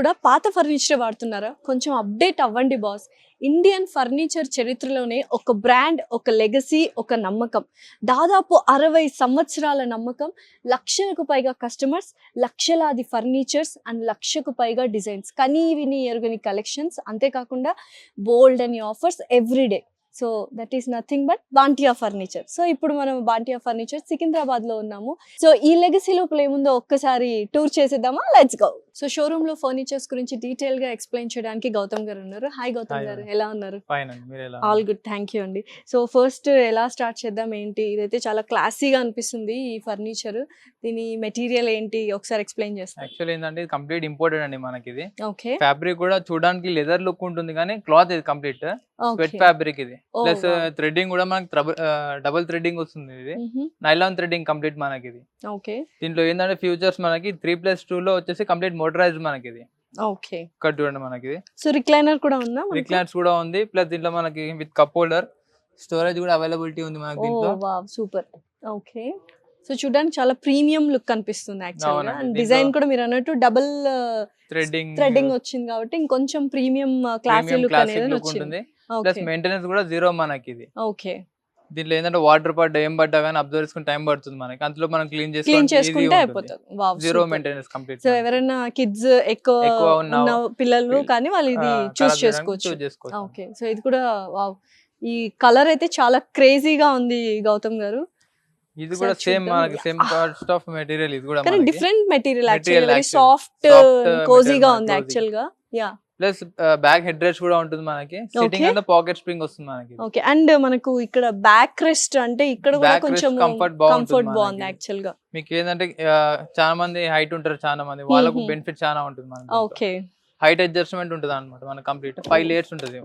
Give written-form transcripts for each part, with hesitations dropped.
కూడా పాత ఫర్నిచర్ వాడుతున్నారా? కొంచెం అప్డేట్ అవ్వండి బాస్. ఇండియన్ ఫర్నిచర్ చరిత్రలోనే ఒక బ్రాండ్, ఒక లెగసీ, ఒక నమ్మకం. దాదాపు 60 సంవత్సరాల నమ్మకం, లక్షలకు పైగా కస్టమర్స్, లక్షలాది ఫర్నిచర్స్ అండ్ లక్షకు పైగా డిజైన్స్, కనీ విని ఎరుగని కలెక్షన్స్, అంతేకాకుండా బోల్డ్ అని offers everyday. So that is nothing but బాంటియా furniture. So ఇప్పుడు మనం బాంటియా ఫర్నిచర్ సికింద్రాబాద్ లో ఉన్నాము. సో ఈ లెగసీ లోపల ఏముందో ఒక్కసారి టూర్ చేసేద్దామా? Let's go. సో షోరూమ్ లో ఫర్నిచర్స్ గురించి డీటెయిల్ గా ఎక్స్ప్లెయిన్ చేయడానికి గౌతమ్ గారు ఉన్నారు. హాయ్ గౌతమ్ గారు, ఎలా ఉన్నారు? ఆల్ గుడ్, థ్యాంక్ యూ అండి. సో ఫస్ట్ ఎలా స్టార్ట్ చేద్దాం ఏంటి? ఇదైతే చాలా క్లాసీగా అనిపిస్తుంది ఈ ఫర్నిచర్. దీని మెటీరియల్ ఏంటి ఒకసారి ఎక్స్ప్లెయిన్ చేస్తాను. యాక్చువల్లీ ఏంటంటే ఇది కంప్లీట్ ఇంపోర్టెడ్ అండి మనకి. ఇది ఓకే, ఫ్యాబ్రిక్ కూడా చూడడానికి లెదర్ లుక్ ఉంటుంది కానీ క్లాత్ ఇది కంప్లీట్ స్వెట్ ఫ్యాబ్రిక్. ఇది ప్లస్ థ్రెడ్డింగ్ కూడా మనకి డబుల్ థ్రెడ్డింగ్ వస్తుంది. ఇది నైలాన్ థ్రెడ్డింగ్ కంప్లీట్ మనకి. ఇది ఓకే, దీంట్లో ఏంటంటే ఫ్యూచర్స్ మనకి 3+2 లో వచ్చేసి కంప్లీట్ మోటరైజ్డ్ మనకి. ఇది ఓకే, ఇక్కడ చూడండి మనకి. సో రిక్లైనర్ కూడా ఉందా? రిక్లైనర్స్ కూడా ఉంది. ప్లస్ దీంట్లో మనకి విత్ కప్ హోల్డర్, స్టోరేజ్ కూడా అవైలబిలిటీ ఉంది మనకి దీంట్లో. Wow, super. ఓకే, సో చూడడానికి చాలా ప్రీమియం లుక్ కనిపిస్తుంది యాక్చువల్గా. అండ్ డిజైన్ కూడా మీరు అన్నట్టు డబుల్ థ్రెడ్డింగ్ వచ్చింది కాబట్టి ఇంకొంచెం ప్రీమియం క్లాసీ లుక్ అనేది వచ్చింది. ప్లస్ మెయింటెనెన్స్ కూడా జీరో మనకి. ఇది ఓకే, దీంట్లో ఏంటంటే వాటర్ పడ్డా ఏం పడ్డా కానీ అబ్జర్వ్ చేసుకుని టైం పడుతుంది మనకి. అందులో మనం క్లీన్ చేసుకుంటే అయిపోతుంది. Zero maintenance complete. సో ఎవరైనా కిడ్స్ ఎక్కువ ఉన్న పిల్లలు కానీ వాళ్ళు ఇది చూస్ చేసుకోవచ్చు. ఓకే, సో ఇది కూడా వావ్. ఈ కలర్ అయితే చాలా క్రేజీగా ఉంది గౌతమ్ గారు. ఇది కూడా సేమ్ మనకి సేమ్ కాస్ట్ ఆఫ్ మెటీరియల్. ఇది కూడా కానీ different material actually, very soft కోజీగా ఉంది యాక్చువల్ గా. Yeah, plus back head rest కూడా ఉంటుంది మనకి. సిట్టింగ్ అండ్ పాకెట్ స్ప్రింగ్ వస్తుంది మనకి. ఓకే, అండ్ మనకు ఇక్కడ బ్యాక్ రెస్ట్ అంటే ఇక్కడ కూడా కొంచెం కంఫర్ట్ బాగుంది యాక్చువల్ గా. మీకు ఏంటంటే చాలా మంది హైట్ ఉంటారు, చాలా మంది వాళ్ళకు బెనిఫిట్ చాలా ఉంటుంది మనకి. ఓకే, హైట్ అడ్జస్ట్మెంట్ ఉంటుంది అనమాట మనకి. కంప్లీట్ 5 లేయర్స్ ఉంటుంది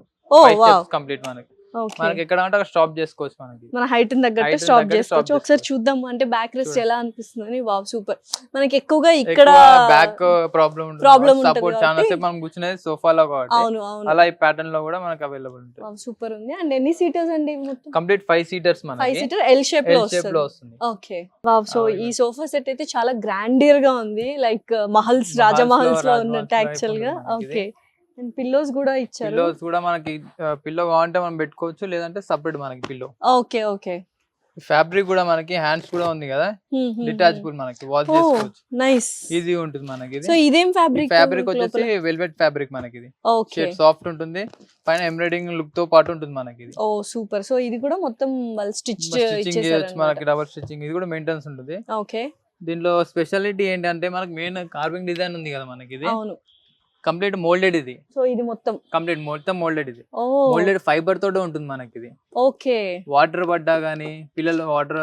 కంప్లీట్ మనకి. మనకి ఎక్కడ అంటే అక్కడ స్టాప్ చేసుకోవచ్చు. మనకి మన హైట్ తగ్గట్టు స్టాప్ చేసుకోవచ్చు. ఒకసారి చూద్దాం అంటే బ్యాక్ రెస్ట్ ఎలా అనిపిస్తుంది. Wow, super. మనకి ఎక్కువగా ఇక్కడ బ్యాక్ ప్రాబ్లం సపోర్ట్ చాలా సేపు మనం కూర్చునేది సోఫాలో కాబట్టి అలా ఈ ప్యాటర్న్ లో కూడా మనకి అవైలబుల్ ఉంటుంది. సూపర్ ఉంది. అండ్ ఎన్ని సీటర్స్ అండి? కంప్లీట్ 5 సీటర్స్ మనకి. 5 సీటర్ ఎల్ షేప్ లో వస్తుంది. Okay, wow. సో ఈ సోఫా సెట్ అయితే చాలా గ్రాండియర్ గా ఉంది, లైక్ మహల్స్, రాజమహల్స్ లో ఉన్నట్టు యాక్చువల్ గా. ఓకే, అండ్ పిల్లోస్ కూడా ఇచ్చారు. పిల్లోస్ కూడా మనకి పిల్లో కావాలంటే మనం పెట్టుకోవచ్చు, లేదంటే సపరేట్ మనకి పిల్లో. Okay, okay. ఫ్యాబ్రిక్ కూడా మనకి హ్యాండ్స్ కూడా ఉంది కదా, డిటాచబుల్ మనకి వాష్ చేసుకోవచ్చు. నైస్, ఈజీ ఉంటుంది మనకి. సో ఇదేం ఫ్యాబ్రిక్? ఫ్యాబ్రిక్ వచ్చేసి వెల్వెట్ ఫ్యాబ్రిక్ మనకి. ఇది ఓకే, సాఫ్ట్ ఉంటుంది, పైన ఎంబ్రాయిడింగ్ లుక్ తో పాటు ఉంటుంది మనకి. Oh super. సో ఇది కూడా మొత్తం వాళ్ళు స్టిచ్చింగ్ చేయొచ్చు మనకి, డబుల్ స్టిచ్చింగ్. ఇది కూడా మెయింటెనెన్స్ ఉంటుంది. ఓకే, దీనిలో స్పెషాలిటీ ఏంటంటే మనకి మెయిన్ కార్వింగ్ డిజైన్ ఉంది కదా మనకి. ఇది అవును, కంప్లీట్ మోల్డెడ్. ఇది సో ఇది మొత్తం కంప్లీట్ మోల్డెడ్. ఇది మోల్డెడ్ ఫైబర్ తోటే ఉంటుంది మనకి. ఇది ఓకే, వాటర్ పడ్డా గానీ, పిల్లలు వాటర్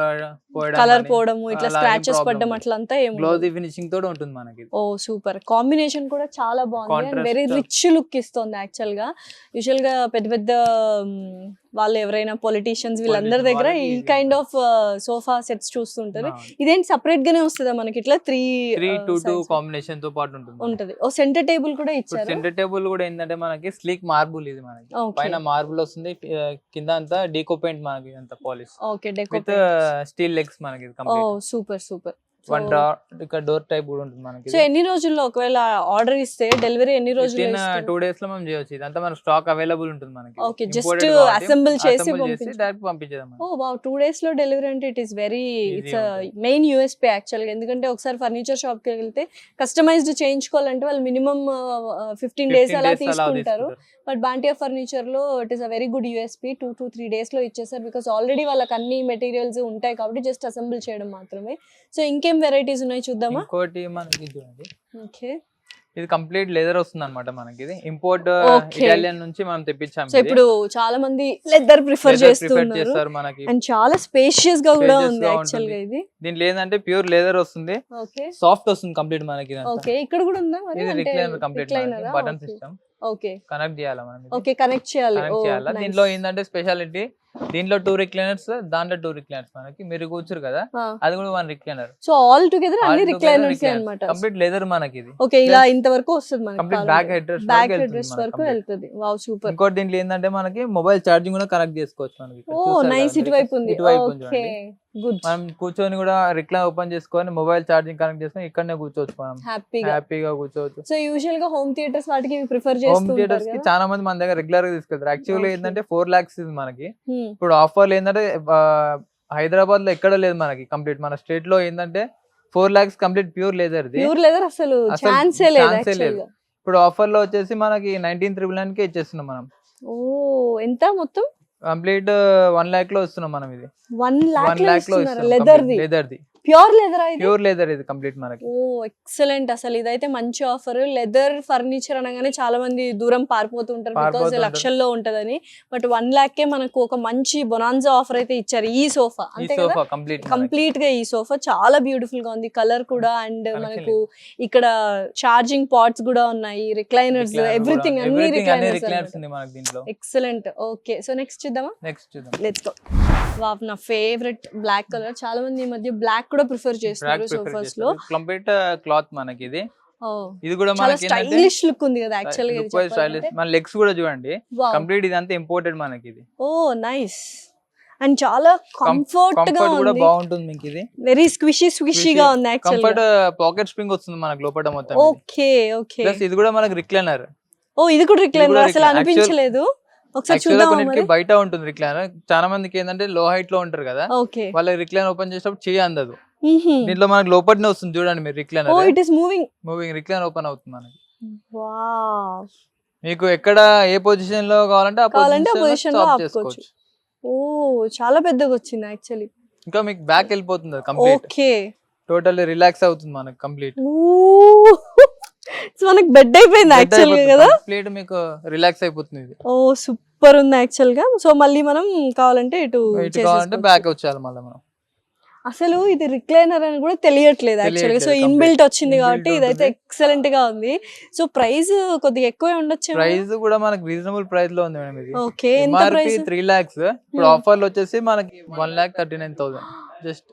కలర్ పోవడం, ఇట్లా స్క్రాచెస్ పడడం అట్లా అంతా ఏం గ్లోజీ ఫినిషింగ్ తోటే ఉంటుంది మనకి. Oh super. కాంబినేషన్ కూడా చాలా బాగుంది అండ్ వెరీ రిచ్ లుక్ ఇస్తుంది యాక్చువల్ గా. యూజువల్ గా పెద్ద పెద్ద వాళ్ళు ఎవరైనా పొలిటీషియన్స్ వీళ్ళందరి దగ్గర ఈ కైండ్ ఆఫ్ సోఫా సెట్స్ చూస్తుంటారు. ఇదేంటి సపరేట్ గానే వస్తుందా మనకి? ఇట్లా 3-2 కాంబినేషన్ తో పాటు ఉంటుంది. ఓ సెంటర్ టేబుల్ కూడా ఇచ్చారు. సెంటర్ టేబుల్ కూడా ఏంటంటే మనకి స్లీక్ మార్బుల్. ఇది మనకి పైన మార్బుల్ వస్తుంది, కింద అంతా డీకో పెయింట్ మనకి, అంత polish. Okay, deco with steel legs మనకి. Oh super super. వన్ ఇక్కడ డోర్ టైప్ కూడా ఉంటుంది మనకి. సో ఎన్ని రోజుల్లో ఒకవేళ ఆర్డర్ ఇస్తే డెలివరీ ఎన్ని రోజుల్లో? 2 days లో మనం చేయొచ్చు. ఇదంతా మన స్టాక్ అవైలబుల్ ఉంటుంది మనకి. ఓకే, జస్ట్ అసెంబుల్ చేసి డైరెక్ట్ పంపించేద్దాం. ఓ వావ్, 2 days లో డెలివరీ అంటే it is very, it's main USP actual గా. ఎందుకంటే ఒకసారి ఫర్నిచర్ షాప్ కి వెళ్తే కస్టమైజ్డ్ చేయించుకోవాలంటే వాళ్ళు మినిమం 15 days అలా తీసుకుంటారు. బట్ బాంటియా ఫర్నిచర్ లో it is a very good USP. 2 to 3 days లో ఇచ్చేసారు. బికాస్ ఆల్రెడీ వాళ్ళకి అన్ని మెటీరియల్స్ ఉంటాయి కాబట్టి జస్ట్ అసెంబుల్ చేయడం మాత్రమే. సో ఇంకేం వెరైటీస్ ఉన్నాయి చూద్దామా? ఇంకోటి మనకి చూడండి. ఓకే, ఇది కంప్లీట్ లెదర్ వస్తుంది అనమాట మనకి. ఇది ఇంపోర్ట్ ఇటాలియన్ నుంచి మనం తెప్పించాము. సో ఇప్పుడు చాలా మంది లెదర్ ప్రిఫర్ చేస్తారు మనకి. అండ్ చాలా స్పేషియస్ గా కూడా ఉంది యాక్చువల్ గా. ఇది దీంట్లో ఏంటంటే ప్యూర్ లెదర్ వస్తుంది, ఓకే, సాఫ్ట్ వస్తుంది కంప్లీట్ మనకి. ఓకే, ఇక్కడ కూడా ఉందా మరి? ఇది recliner complete button system. Okay, connect చేయాలి మనం. ఓకే, కనెక్ట్ చేయాలి. దీంట్లో ఏంటంటే స్పెషాలిటీ దీంట్లో 2 రిక్లైనర్స్, దాంట్లో 2 రిక్లైనర్స్. మనకి మీరు కూర్చురు కదా, అది కూడా 1 రిక్లైనర్. సో ఆల్ టుగెదర్ అన్ని రిక్లైనర్స్ అన్నమాట. కంప్లీట్ లెదర్ మనకి ఇది. ఓకే, ఇలా ఇంతవరకు వస్తుంది మనకి. కంప్లీట్ బ్యాక్ హెడ్ రెస్ట్ వరకు వెళ్తది. Wow, super. ఇంకోటి దీంట్లో ఏంటంటే మనకి మొబైల్ ఛార్జింగ్ కూడా కనెక్ట్ చేసుకోవచ్చు మనకి. ఓ నైస్, ఇటువైపు ఉంది. Okay good. మనం కూర్చొని కూడా రిక్లైనర్ ఓపెన్ చేసుకొని మొబైల్ ఛార్జింగ్ కనెక్ట్ చేసుకొని ఇక్కడనే కూర్చోవచ్చు, మనం హ్యాపీగా కూర్చోవచ్చు. సో యూజువల్ గా హోమ్ థియేటర్స్ వాటికి ప్రిఫర్ హోమ్ చేస్తూ థియేటర్స్ కి చాలా మంది మన దగ్గర రెగ్యులర్ గా తీసుకెళ్తారు. యాక్చువల్లీ ఏంటంటే 4 lakhs ఇది మనకి. ఇప్పుడు ఆఫర్లు ఏంటంటే హైదరాబాద్ లో ఎక్కడ లేదు మనకి. కంప్లీట్ మన స్టేట్ లో ఏంటంటే 4 lakhs complete pure leather. Pure leather అసలు ఛాన్సే లేదు. ఇప్పుడు ఆఫర్ లో వచ్చేసి మనకి 19,999 కే ఇచ్చేస్తున్నాం మనం. ఓ ఎంత మొత్తం? కంప్లీట్ 1 lakh లో వస్తున్నాం మనం. ఇది 1 lakh లో లెదర్ది ప్యూర్ లెదర్. ప్యూర్ లెదర్ ఇది కంప్లీట్ మనకి. ఓ ఎక్సలెంట్. అసలు ఇదైతే మంచి ఆఫర్. లెదర్ ఫర్నిచర్ అనగానే చాలా మంది దూరం పారిపోతుంటారు బికాజ్ లక్షల్లో ఉంటదని. బట్ 1 lakh కే మనకు ఒక మంచి బొనాన్జా ఆఫర్ అయితే ఇచ్చారు. ఈ సోఫా అంతే కదా, కంప్లీట్ గా ఈ సోఫా చాలా బ్యూటిఫుల్ గా ఉంది, కలర్ కూడా. అండ్ మనకు ఇక్కడ ఛార్జింగ్ పాట్స్ కూడా ఉన్నాయి, రిక్లైనర్స్, ఎవ్రీథింగ్ అన్ని రిక్లైనర్స్ ఉంది మనకి దీంట్లో. ఎక్సలెంట్. ఓకే, సో నెక్స్ట్ చూద్దామా? Let's go. వావ్, నా ఫేవరెట్ బ్లాక్ కలర్. చాలా మంది ఈ మధ్య బ్లాక్ కూడా ప్రిఫర్ చేస్తున్నారు సోఫాస్ లో. కంప్లీట్ క్లాత్ మనకి ఇది. ఇది కూడా మనకి స్టైలిష్ లుక్ ఉంది కదా యాక్చువల్ గా. స్టైలిష్. మన లెగ్స్ కూడా చూడండి, కంప్లీట్ ఇదంతా ఇంపోర్టెడ్ మనకి ఇది. ఓ నైస్. అండ్ చాలా కంఫర్ట్ గా కూడా బాగుంటుంది మీకు. ఇది వెరీ స్క్విషీ గా ఉంది యాక్చువల్. కంఫర్ట్ పాకెట్ స్ప్రింగ్ వస్తుంది మనకి లోపల మొత్తం. Okay okay. ప్లస్ ఇది కూడా మనకి రిక్లైనర్. ఓ ఇది కూడా రిక్లైనర్, అసలు అనిపించలేదు. ఒకసారి చూద్దాం. బయట ఉంటుంది రిక్లైనర్. చాలా మందికి ఏంటంటే లో హైట్ లో ఉంటారు కదా, వాళ్ళకి రిక్లైనర్ ఓపెన్ చేసినప్పుడు చేయి అందదు. దీంట్లో మనకి లోపలనే వస్తుంది చూడండి మీరు recliner. Oh it is moving recliner open అవుతుంది మనకి. వావ్. మీకు ఎక్కడ ఏ పొజిషన్ లో కావాలంటే ఆ పొజిషన్ లో ఆపుకోవచ్చు. ఓ చాలా పెద్దగా వచ్చింది యాక్చువల్లీ. ఇంకా మీకు బ్యాక్ వెళ్ళిపోతుంది కంప్లీట్. ఓకే, టోటల్లీ రిలాక్స్ అవుతుంది మనకి కంప్లీట్. సో మనకి బెడ్ అయిపోయింది యాక్చువల్ గా కదా, కంప్లీట్ మీకు రిలాక్స్ అయిపోతుంది ఇది. ఓ సూపర్ ఉంది యాక్చువల్ గా. సో మళ్ళీ మనం కావాలంటే ఇటు బ్యాక్ వచ్చేయాలి మళ్ళీ మనం. అసలు ఇది రిక్లైనర్ అని కూడా తెలియట్లేదు యాక్చువల్ గా. సో ఇన్బిల్ట్ వచ్చింది కాబట్టి ఇదైతే ఎక్సలెంట్ గా ఉంది. సో ప్రైస్ కొద్దిగా ఎక్కువే ఉండొచ్చు. ప్రైస్ కూడా మనకి రీజనబుల్ ప్రైస్ లో ఉంది మేడం ఇది. ఓకే, ఎంత ప్రైస్? 3 lakhs. ఇప్పుడు ఆఫర్ లో వచ్చేసి మనకి 1,39,000 జస్ట్.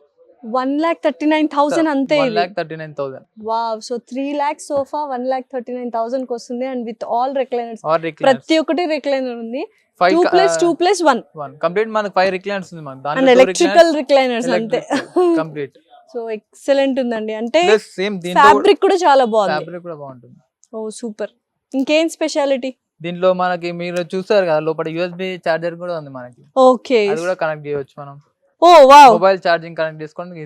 1,39,000 అంతే. 1,39,000. వావ్. సో 3 lakhs సోఫా 1,39,000 కి వస్తుంది. అండ్ విత్ ఆల్ రిక్లైనర్స్, ప్రతి ఒక్కటి రిక్లైనర్ ఉంది. 2+2+1 కంప్లీట్ మనకి 5 రిక్లైనర్స్ ఉంది మనకి. దాంట్లో ఎలక్ట్రికల్ రిక్లైనర్స్ అంతే కంప్లీట్. సో ఎక్సలెంట్ ఉందండి. అంటే ఫ్యాబ్రిక్ కూడా చాలా బాగుంది. ఫ్యాబ్రిక్ కూడా బాగుంటుంది. ఓ సూపర్. ఇంకేం స్పెషాలిటీ దీంట్లో మనకి? మీరు చూసారు కదా లోపల USB చార్జర్ కూడా ఉంది మనకి. ఓకే, అది కూడా కనెక్ట్ చేయొచ్చు మనం. ఓ వావ్. మొబైల్ ఛార్జింగ్ కనెక్ట్ చేసుకోవడానికి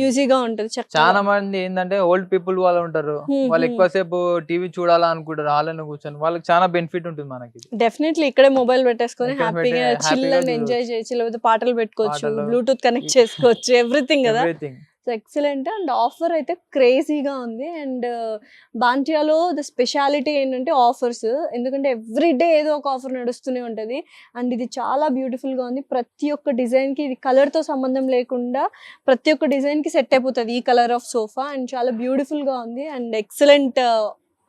ఈజీగా ఉంటుంది. చాలా మంది ఏంటంటే ఓల్డ్ పీపుల్ వాళ్ళు ఉంటారు, వాళ్ళు ఎక్కువసేపు టీవీ చూడాలా అనుకుంటారు, హాల్లో కూర్చొని. వాళ్ళకి చాలా బెనిఫిట్ ఉంటుంది మనకి. డెఫినెట్లీ ఇక్కడే మొబైల్ పెట్టేసుకొని హ్యాపీగా చిల్ అండ్ ఎంజాయ్ చేయొచ్చు, లేకపోతే పాటలు పెట్టుకోవచ్చు, బ్లూటూత్ కనెక్ట్ చేసుకోవచ్చు, ఎవ్రీథింగ్ కదా. So excellent. అండ్ ఆఫర్ అయితే క్రేజీగా ఉంది. అండ్ బాంటియాలో ద స్పెషాలిటీ ఏంటంటే ఆఫర్స్. ఎందుకంటే ఎవ్రీ డే ఏదో ఒక ఆఫర్ నడుస్తూనే ఉంటుంది. అండ్ ఇది చాలా బ్యూటిఫుల్గా ఉంది. ప్రతి ఒక్క డిజైన్కి, ఇది కలర్తో సంబంధం లేకుండా ప్రతి ఒక్క డిజైన్కి సెట్ అయిపోతుంది ఈ కలర్ ఆఫ్ సోఫా. అండ్ చాలా బ్యూటిఫుల్గా ఉంది. And excellent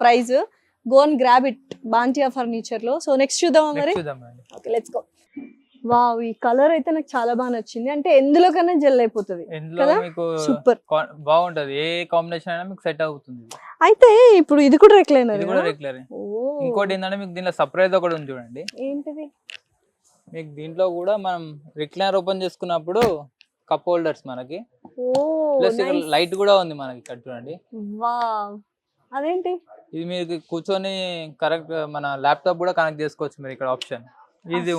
price. Go and grab it Bantia ఫర్నిచర్లో. సో నెక్స్ట్ చూద్దామా మరి? Okay let's go. వావ్, ఈ కలర్ అయితే నాకు చాలా బాగా నచ్చింది. అంటే ఎందులో కన్నా జెల్ అయిపోతుంది కదా, సూపర్ బాగుంటది. ఏ కాంబినేషన్ అయినా మీకు సెట్ అవుతుంది. అయితే ఇప్పుడు ఇది కూడా రిక్లైనర్. ఇంకోటి ఏంటంటే మీకు దీనిలో సర్ప్రైజ్ ఒకటి ఉంది చూడండి. ఏంటిది? మీకు దీంట్లో కూడా మనం రిక్లైనర్ ఓపెన్ చేసుకున్నప్పుడు కప్ హోల్డర్స్ మనకి, ప్లస్ లైట్ కూడా ఉంది మనకి ఇక్కడ చూడండి. వావ్, అదేంటి? ఇది మీరు కూర్చొని కరెక్ట్ మన ల్యాప్టాప్ కూడా కనెక్ట్ చేసుకోవచ్చు మీరు ఇక్కడ ఆప్షన్.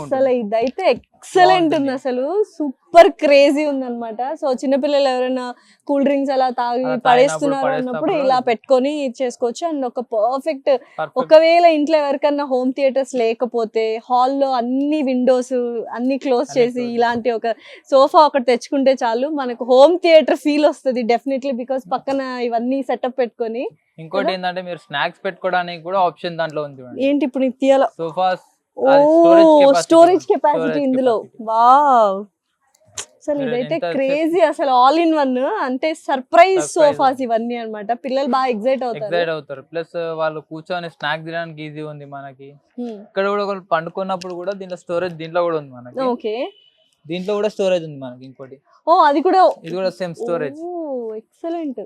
అసలు ఇదైతే ఎక్సలెంట్ ఉంది. అసలు సూపర్ క్రేజీ ఉంది అనమాట. సో చిన్నపిల్లలు ఎవరైనా కూల్ డ్రింక్స్ అలా తాగి పడేస్తున్నారు అన్నప్పుడు ఇలా పెట్టుకొని చేసుకోవచ్చు. అండ్ ఒక పర్ఫెక్ట్, ఒకవేళ ఇంట్లో ఎవరికన్నా హోమ్ థియేటర్స్ లేకపోతే హాల్లో అన్ని విండోస్ అన్ని క్లోజ్ చేసి ఇలాంటి ఒక సోఫా ఒకటి తెచ్చుకుంటే చాలు, మనకు హోమ్ థియేటర్ ఫీల్ వస్తుంది డెఫినెట్లీ. బికాస్ పక్కన ఇవన్నీ సెటప్ పెట్టుకొని. ఇంకోటి ఏంటంటే మీరు స్నాక్స్ పెట్టుకోవడానికి కూడా ఆప్షన్ దాంట్లో ఉంది. ఏంటి ఇప్పుడు నీకు తీయాల? సోఫాస్. స్టోరేజ్ కెపాసిటీ ఇందులో. వావ్, అసలు ఇదైతే క్రేజీ. అసలు ఆల్ ఇన్ వన్. అంటే సర్ప్రైజ్ సోఫాస్ ఇవన్నీ అన్నమాట. పిల్లలు బాగా ఎక్సైట్ అవుతారు. ప్లస్ వాళ్ళు కూర్చొని స్నాక్ తినడానికి ఈజీ ఉంది మనకి. ఇక్కడ కూడా పండుకున్నప్పుడు కూడా దీంట్లో స్టోరేజ్ దీంట్లో కూడా ఉంది మనకి. ఓకే, దీంట్లో కూడా స్టోరేజ్ ఉంది మనకి ఇంకోటి. ఓ అది కూడా. ఇది కూడా same storage. Oh excellent.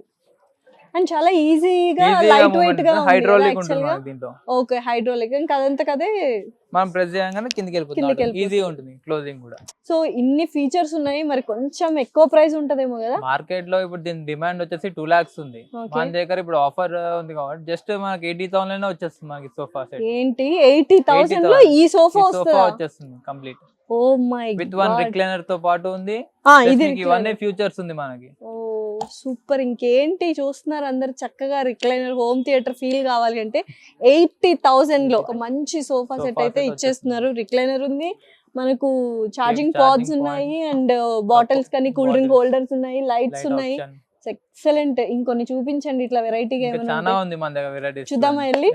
And చాలా ఈజీగా లైట్ వెయిట్ గా హైడ్రాలిక్ ఉంటుంది మనకి దీంట్లో. ఓకే హైడ్రాలిక్ ఇంకా అదంతా కదే మనం ప్రెస్ చేయగానే కిందకి వెళ్ళిపోతుంది, ఈజీగా ఉంటుంది క్లోజింగ్ కూడా. సో ఇన్ని ఫీచర్స్ ఉన్నాయి, మరి కొంచెం ఎక్కువ ప్రైస్ ఉంటదేమో కదా మార్కెట్ లో. ఇప్పుడు దీని డిమాండ్ వచ్చేసి 2 lakhs ఉంది. మన దగ్గర ఇప్పుడు ఆఫర్ ఉంది కాబట్టి జస్ట్ మనకి 80,000 లోనే వచ్చేస్తుంది మనకి సోఫా సెట్. ఏంటి 80,000 లో ఈ సోఫా వచ్చేస్తుంది complete. Oh my with 1 recliner తో పాటు ఉంది. ఇది ఇవన్నీ ఫ్యూచర్స్ ఉంది మనకి. Oh super. ఇంకేంటి చూస్తున్నారు అందరు చక్కగా రిక్లైనర్ హోమ్ థియేటర్ ఫీల్ కావాలి అంటే 80,000 లో ఒక మంచి సోఫా సెట్ అయితే ఇచ్చేస్తున్నారు. రిక్లైనర్ ఉంది, మనకు ఛార్జింగ్ పాడ్స్ ఉన్నాయి, అండ్ బాటిల్స్ కానీ కూల్ డ్రింక్ హోల్డర్స్ ఉన్నాయి, లైట్స్ ఉన్నాయి. ఎక్సలెంట్. ఇంకొన్ని చూపించండి ఇట్లా వెరైటీగా ఏమైనా. చాలా ఉంది మన దగ్గర వెరైటీస్. చూద్దామా వెళ్ళి?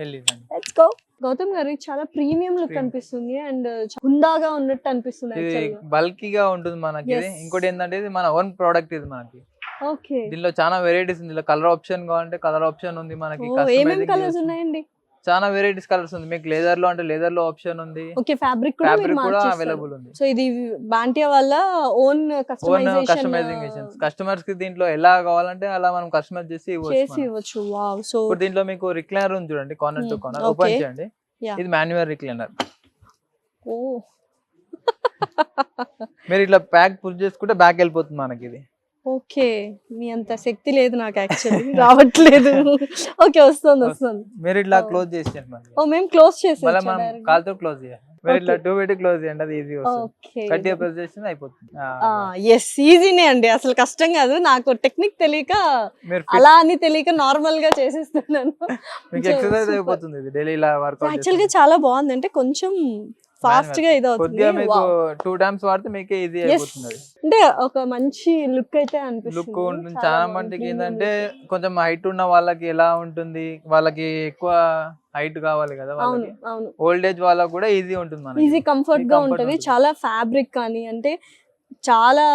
Let's go. గౌతమ్ గారు చాలా ప్రీమియం లుక్ అనిపిస్తుంది అండ్ హుందాగా ఉన్నట్టు అనిపిస్తుంది. బల్కీగా ఉంటుంది మనకి. ఇంకోటి ఏంటంటే ఇది మన ఓన్ ప్రోడక్ట్ ఇది మనకి. ఓకే. దీనిలో చాలా వెరైటీస్ ఉంది. దీనిలో కలర్ ఆప్షన్ కావాలంటే కలర్ ఆప్షన్ ఉంది మనకి. ఏమేం కలర్స్ ఉన్నాయండి? చాలా వెరైటీస్ కలర్స్ ఉంది మీకు. లెదర్ లో అంటే లెదర్ లో ఆప్షన్ ఉంది. ఓకే. ఫ్యాబ్రిక్ కూడా అవైలబుల్ ఉంది. సో ఇది బాంటియా వాళ్ళ ఓన్ కస్టమైజేషన్. కస్టమర్స్ కి దీంట్లో ఎలా కావాలంటే అలా మనం కస్టమైజ్ చేసి ఇవ్వచ్చు. వావ్. సో దీంట్లో మీకు రిక్లైనర్ ఉంది చూడండి, కార్నర్ టు కార్నర్ ఓపెన్ చేయండి. ఇది మాన్యువల్ రిక్లైనర్. ఓ మీరు ఇట్లా ప్యాక్ పుష్ చేసుకుంటే బ్యాక్ వెళ్ళిపోతుంది మనకి ఇది. ఓకే. మీ అంత శక్తి లేదు నాకు యాక్చువల్లీ, రావట్లేదు. ఓకే వస్తుంది. మీరు ఇట్లా క్లోజ్ చేసేయండి. ఓ మేము క్లోజ్ చేసి మళ్ళీ మనం కాల్తో క్లోజ్ చేయాలి. మీరు ఇట్లా 2 పెట్టి క్లోజ్ చేయండి, అది ఈజీ వస్తుంది. గట్టిగా ప్రెస్ చేస్తే అయిపోతుంది. ఎస్ ఈజీనే అండి, అసలు కష్టం కాదు. నాకు టెక్నిక్ తెలియక అలా అని తెలియక నార్మల్ గా చేసేస్తున్నాను. మీకు ఎక్సర్సైజ్ అయిపోతుంది ఇది డైలీ ఇలా వర్కౌట్. యాక్చువల్ గా చాలా బాగుంది, అంటే కొంచెం ఫాస్ట్ గా ఇది అవుతుంది. 2 times వాడితే మీకు ఈజీ అయిపోతుంది. అంటే ఒక మంచి లుక్ అయితే అనిపిస్తుంది. లుక్ ఉంటుంది. చాలా మందికి ఏంటంటే కొంచెం హైట్ ఉన్న వాళ్ళకి ఎలా ఉంటుంది, వాళ్ళకి ఎక్కువ హైట్ కావాలి కదా వాళ్ళకి. ఓల్డ్ ఏజ్ వాళ్ళకి కూడా ఈజీ ఉంటుంది మనకి. ఈజీ కంఫర్ట్ గా ఉంటది. చాలా ఫ్యాబ్రిక్ కానీ అంటే చాలా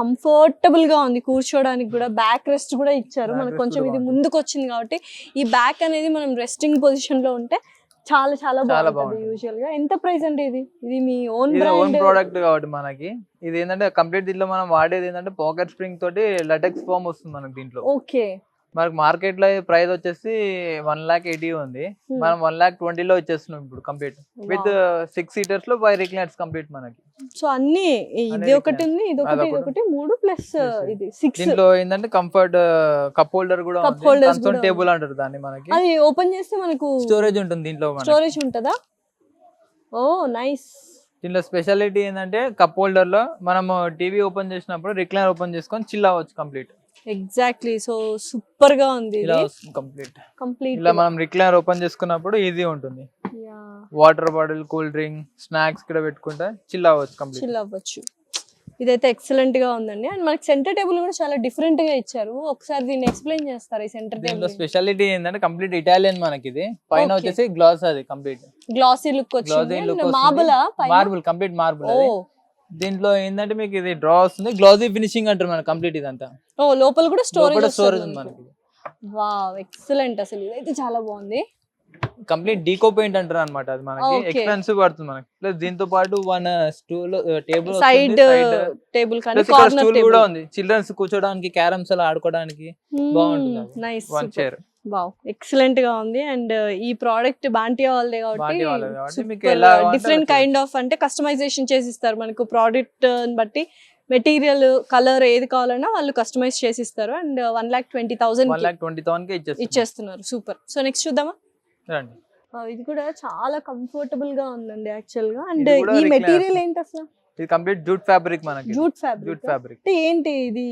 కంఫర్టబుల్ గా ఉంది కూర్చోడానికి కూడా. బ్యాక్ రెస్ట్ కూడా ఇచ్చారు మనకు. కొంచెం ఇది ముందుకు వచ్చింది కాబట్టి ఈ బ్యాక్ అనేది మనం రెస్టింగ్ పొజిషన్ లో ఉంటే చాలా చాలా బాగుంటుంది. యూజువల్ గా ఎంత ప్రైస్ అంటే ఇది మీ ఓన్ ప్రోడక్ట్ కాబట్టి మనకి ఇది ఏంటంటే కంప్లీట్ దీంట్లో మనం వాడేది ఏంటంటే పాకెట్ స్ప్రింగ్ తోటి లటెక్స్ ఫామ్ వస్తుంది మనకి దీంట్లో. ఓకే. మనకి మార్కెట్ లో ప్రైస్ వచ్చేసి 1,80,000 ఉంది. మనం 1,20,000 లో ఇచ్చేస్తున్నాం ఇప్పుడు కంప్లీట్ విత్ 6 seaters లో 5 recliners కంప్లీట్ మనకి. సో అన్ని ఇది ఒకటి ఉంది, ఇది ఒకటి, ఇది ఒకటి 3 ప్లస్ ఇది 6. దీంట్లో ఏంటంటే కంఫర్ట్ కప్ హోల్డర్ కూడా ఉంది. కన్సోల్ టేబుల్ అంటారు దాన్ని మనకి. అది ఓపెన్ చేస్తే మనకు స్టోరేజ్ ఉంటుంది దీంట్లో. స్టోరేజ్ ఉంటుందా? ఓ నైస్. దీంట్లో స్పెషాలిటీ ఏంటంటే కప్ హోల్డర్ లో మనం టీవీ ఓపెన్ చేసినప్పుడు రిక్లైనర్ ఓపెన్ చేసుకొని చిల్ అవ్వచ్చు కంప్లీట్. ఎగ్జాక్ట్లీ. సో సూపర్ గా ఉంది ఇలా కంప్లీట్. ఇలా మనం రిక్లైనర్ ఓపెన్ చేసుకున్నప్పుడు ఈజీ ఉంటుంది. Water bottle, cool drink, snacks కూడా పెట్టుకుంటే చిల్ అవ్వచ్చు కంప్లీట్. చిల్ అవ్వచ్చు. ఇదైతే ఎక్సలెంట్ గా ఉందండి. అండ్ మనకి సెంటర్ టేబుల్ కూడా చాలా డిఫరెంట్ గా ఇచ్చారు. ఒకసారి దీన్ని ఎక్స్ప్లెయిన్ చేస్తారు. ఈ సెంటర్ టేబుల్ స్పెషాలిటీ ఏంటంటే కంప్లీట్ ఇటాలియన్ మనకి. ఇది పైన వచ్చేసి గ్లాస్, అది కంప్లీట్ గ్లాసీ లుక్ వచ్చింది. Marble complete marble. దీంట్లో ఏంటంటే మీకు ఇది డ్రా వస్తుంది, గ్లాసీ ఫినిషింగ్ అంటారు మనకి కంప్లీట్ ఇదంతా. ఓ లోపల కూడా స్టోరేజ్ ఉంది మనకి. Wow excellent. అసలు ఇదైతే చాలా బాగుంది. కంప్లీట్ డీకో పెయింట్ అంటారు అన్నమాట. అది మనకి ఎక్స్పెన్సివ్ పడుతుంది మనకి. ప్లస్ దీంతో పాటు 1 స్టూల్ టేబుల్, సైడ్ టేబుల్ కానీ కార్నర్ స్టూల్ కూడా ఉంది. చిల్డ్రన్స్ కూర్చోడానికి, క్యారమ్స్ అలా ఆడుకోవడానికి బాగుంటుంది. నైస్. 1 chair. వావ్ ఎక్సలెంట్ గా ఉంది. అండ్ ఈ ప్రోడక్ట్ బాంటియా వాళ్ళదే కాబట్టి డిఫరెంట్ కైండ్ ఆఫ్ అంటే కస్టమైజేషన్ చేసి ఇస్తారు మనకు. ప్రోడక్ట్ బట్టి మెటీరియల్, కలర్ ఏది కావాలన్నా వాళ్ళు కస్టమైజ్ చేసి ఇస్తారు. అండ్ 1,20,000 ఇచ్చేస్తున్నారు. సూపర్. సో నెక్స్ట్ చూద్దామా? ఇది కూడా చాలా కంఫర్టబుల్ గా ఉందండి యాక్చువల్ గా. అండ్ ఈ మెటీరియల్ ఏంటి అసలు? ఇది కంప్లీట్ జూట్ ఫ్యాబ్రిక్ మనకి. జూట్ ఫ్యాబ్రిక్ ఏంటి ఇది?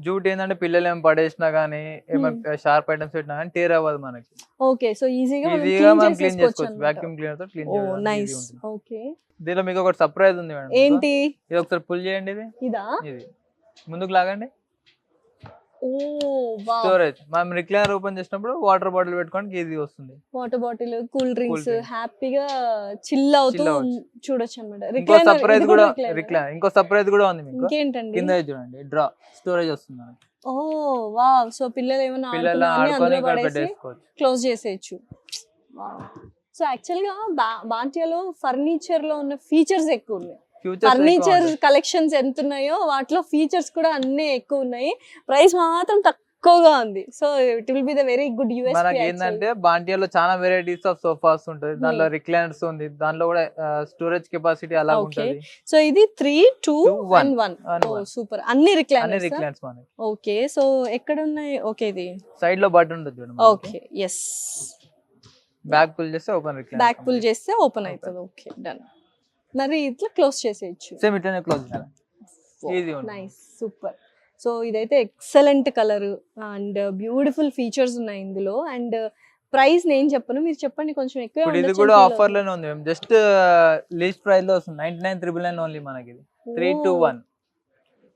జూట్ ఏంటంటే పిల్లలు ఏం పడేసినా గానీ, ఏమైనా షార్ప్ ఐటమ్స్ పెట్టినా గానీ టేర్ అవ్వదు మనకి. ఓకే. సో ఈజీగా మనం క్లీన్ చేసుకోవచ్చు. వాక్యూమ్ క్లీనర్ తో క్లీన్ చేయవచ్చు. ఓ నైస్. ఓకే. దీనిలో మీకు ఒక సర్ప్రైజ్ ఉంది మేడం. ఏంటి? ఇది ఒకసారి పుల్ చేయండి. ఇది ముందుకు లాగండి. ఓ వావ్. స్టోరేజ్ మనం రిక్లైనర్ ఓపెన్ చేసినప్పుడు వాటర్ బాటిల్ పెట్టుకోవడానికి ఈజీ వస్తుంది. వాటర్ బాటిల్, కూల్ డ్రింక్స్ హ్యాపీగా చిల్ అవుతూ చూడొచ్చు అన్నమాట. ఇంకో సర్ప్రైజ్ కూడా రిక్లైనర్, ఇంకో సర్ప్రైజ్ కూడా ఉంది మీకు. ఇంకేంటండి? కింద చూడండి, డ్రా స్టోరేజ్ వస్తుంది మనకి. ఓ వావ్. సో పిల్లలు ఏమైనా ఆడుకోవాలి క్లోజ్ చేసేయచ్చు. సో యాక్చువల్ గా బాంటియాలో ఫర్నిచర్ లో ఉన్న ఫీచర్స్ ఎక్కువ ఉన్నాయి. ఫ్యూచర్ ఫర్నిచర్ కలెక్షన్స్ ఎంత ఉన్నాయో వాటిలో ఫీచర్స్ కూడా అన్నీ ఎక్కువ ఉన్నాయి, ప్రైస్ మాత్రం తక్కువగా ఉంది. So it will be the very good USP. మనకి ఏంటంటే బాంటియాలో చాలా వెరైటీస్ ఆఫ్ సోఫాస్ ఉంటుంది, దాంట్లో రిక్లైనర్స్ ఉంది, దాంట్లో కూడా స్టోరేజ్ కెపాసిటీ అలా ఉంటుంది. సో ఇది 3, 2 and 1. సూపర్, అన్ని అన్ని రిక్లైనర్స్. రిక్లైనర్స్ మనకి ఓకే, సో ఎక్కడ ఉన్నాయి? ఓకే, ఇది సైడ్ లో బటన్ ఉంటుంది చూడండి. ఓకే, ఎస్, బ్యాక్ పుల్ చేస్తే ఓపెన్ రిక్లైనర్, బ్యాక్ పుల్ చేస్తే ఓపెన్ అవుతుంది. Okay, done. మరి ఇట్లా క్లోజ్ చేసేయచ్చు. సేమ్ ఇట్లనే క్లోజ్ చేయాలి. ఈజీ ఉంది. Nice, super. సో ఇదైతే excellent colour and beautiful features ఉన్నాయి ఇందులో. అండ్ ప్రైస్ నేను చెప్పను, మీరు చెప్పండి, కొంచెం ఎక్కువ. ఇప్పుడు ఇది కూడా ఆఫర్ లోనే ఉంది, మేము జస్ట్ లీస్ట్ ప్రైస్ లో వస్తుంది 99,999 ఓన్లీ మనకి. ఇది 3-2-1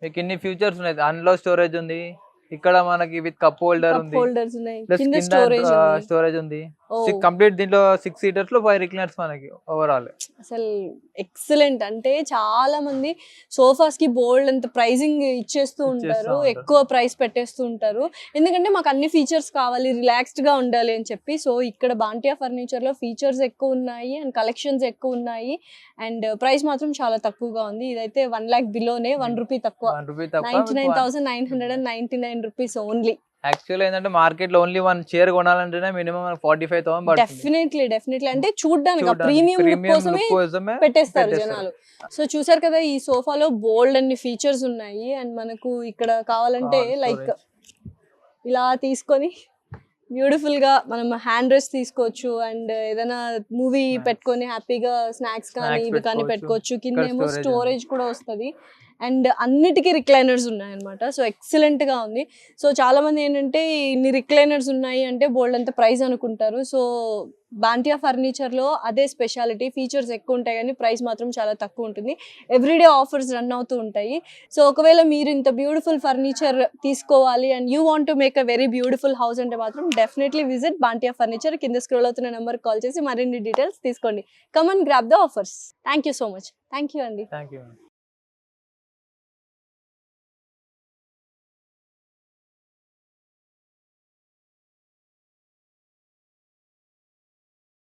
మీకు ఇన్ని ఫీచర్స్ ఉన్నాయి. అందులో స్టోరేజ్ ఉంది, ఇక్కడ మనకి విత్ కప్ హోల్డర్ ఉంది, హోల్డర్స్ ఉన్నాయి, ప్లస్ కింద కింద స్టోరేజ్ స్టోరేజ్ ఉంది. కంప్లీట్ దీంట్లో 6 సీటర్స్ లో 5 రిక్లైనర్స్ మనకి ఓవరాల్. అసలు ఎక్సలెంట్. అంటే చాలా మంది సోఫాస్ కి బోల్డ్ అంత ప్రైజింగ్ ఇచ్చేస్తూ ఉంటారు, ఎక్కువ ప్రైస్ పెట్టేస్తూ ఉంటారు, ఎందుకంటే మాకు అన్ని ఫీచర్స్ కావాలి, రిలాక్స్డ్ గా ఉండాలి అని చెప్పి. సో ఇక్కడ బాంటియా ఫర్నిచర్ లో ఫీచర్స్ ఎక్కువ ఉన్నాయి అండ్ కలెక్షన్స్ ఎక్కువ ఉన్నాయి అండ్ ప్రైస్ మాత్రం చాలా తక్కువగా ఉంది. ఇదైతే 1 lakh బిలోనే, 1 రూపీ తక్కువ, 99,999 రూపీస్ ఓన్లీ. యాక్చువల్ ఏంటంటే మార్కెట్ లో ఓన్లీ 1 చైర్ కొనాలంటేనే మినిమం 45,000 పడుతుంది. డెఫినెట్లీ అంటే చూడడానికి ప్రీమియం కోసమే పెట్టేస్తారు జనాలు. సో చూసారు కదా, ఈ సోఫాలో బోల్డ్ అన్ని ఫీచర్స్ ఉన్నాయి అండ్ మనకు ఇక్కడ కావాలంటే లైక్ ఇలా తీసుకొని బ్యూటిఫుల్ గా మనం హ్యాండ్ రెస్ట్ తీసుకోవచ్చు అండ్ ఏదైనా మూవీ పెట్టుకొని హ్యాపీగా స్నాక్స్ కానీ ఇవి కానీ పెట్టుకోవచ్చు. కింద ఏమో స్టోరేజ్ కూడా వస్తుంది అండ్ అన్నిటికీ రిక్లైనర్స్ ఉన్నాయన్నమాట. సో ఎక్సలెంట్ గా ఉంది. సో చాలా మంది ఏంటంటే ఇన్ని రిక్లైనర్స్ ఉన్నాయి అంటే బోల్డ్ అంత ప్రైస్ అనుకుంటారు. సో బాంటియా ఫర్నిచర్ లో అదే స్పెషాలిటీ, ఫీచర్స్ ఎక్కువ ఉంటాయి కానీ ప్రైస్ మాత్రం చాలా తక్కువ ఉంటుంది. ఎవ్రీడే ఆఫర్స్ రన్ అవుతూ ఉంటాయి. సో ఒకవేళ మీరు ఇంత బ్యూటిఫుల్ ఫర్నిచర్ తీసుకోవాలి and you want to make a very beautiful house అంటే మాత్రం డెఫినెట్లీ విజిట్ బాంటియా ఫర్నిచర్. కింద స్క్రోల్ అవుతున్న నెంబర్ కాల్ చేసి మరిన్ని డీటెయిల్స్ తీసుకోండి. Come and grab the offers. Thank you so much. Thank you అండి. Thank you.